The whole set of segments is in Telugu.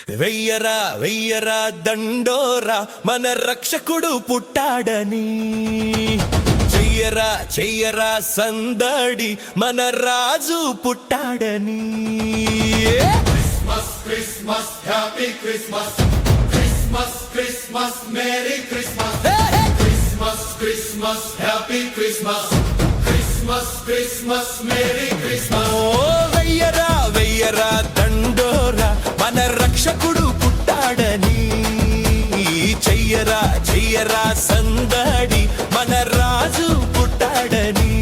వెయ్యరా వెయ్యరా దండోరా మన రక్షకుడు పుట్టాడని, చెయ్యరా చెయ్యరా సందడి మన రాజు పుట్టాడని. Christmas Christmas happy Christmas, Christmas Christmas merry Christmas, Christmas Christmas happy Christmas, Christmas Christmas merry Christmas. వెయ్యరా వెయ్యరా దండోరా మన రక్షకుడు పుట్టాడని, చెయ్యరా చెయ్యరా సందడి మన రాజు పుట్టాడని.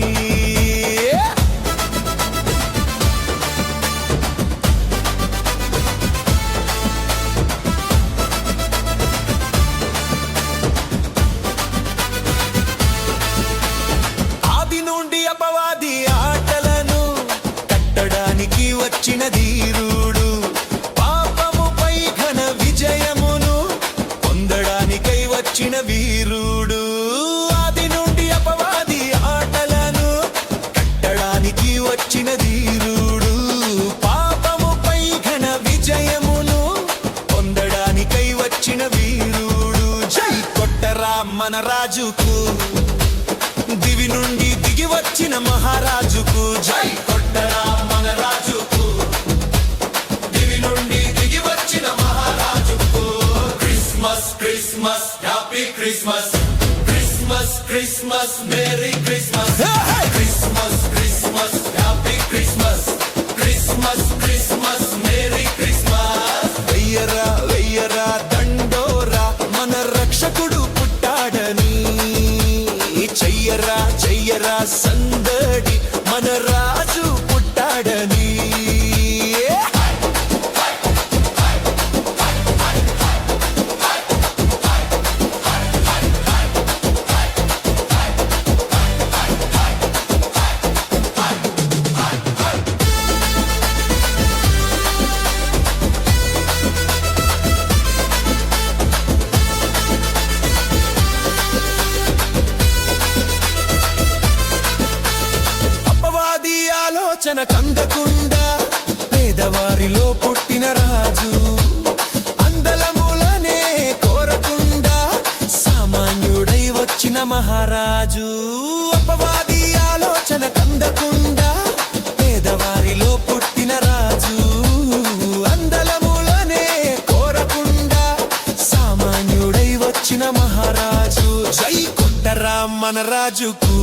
ఆది నుండి అపవాది ఆటలను కట్టడానికి వచ్చిన ధీరుడు, పాపముపై ఘన విజయమును పొందడానికై వచ్చిన వీరుడు. ఆది నుండి అపవాది ఆటలను కట్టడానికి వచ్చిన ధీరుడు, పాపముపై ఘన విజయమును పొందడానికై వచ్చిన వీరుడు. జై కొట్టరా మన రాజుకు, దివి నుండి దిగి వచ్చిన మహారాజుకు. జై కొట్టరా మన రాజుకు, దివి నుండి దిగి వచ్చిన మహారాజుకు. Christmas Christmas happy Christmas, Christmas Christmas merry Christmas, Christmas Christmas happy Christmas, Christmas Christmas merry Christmas. వెయ్యరా వెయ్యరా దండోరా మన రక్షకుడు పుట్టాడని, చెయ్యరా చెయ్యరా సందడి మన రాజు పుట్టాడని. అపవాది ఆలోచన కందకుండా పేదవారిలో పుట్టిన రాజు, అందలములనే కోరకుండా సామాన్యుడై వచ్చిన మహారాజు. అపవాది ఆలోచన కందకుండా పేదవారిలో పుట్టిన రాజు, అందలములనే కోరకుండా సామాన్యుడై వచ్చిన మహారాజు. జై కొట్టరా మన రాజుకు,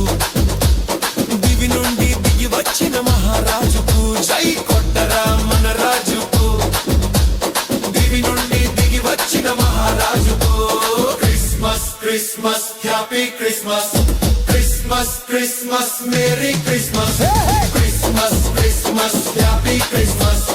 దివి నుండి దిగి వచ్చిన మహారాజుకు. జై కొట్టరా మన రాజుకు, దివి నుండి దిగి వచ్చిన మహారాజుకు. Christmas Christmas happy Christmas, Christmas Christmas merry Christmas, Christmas Christmas happy Christmas,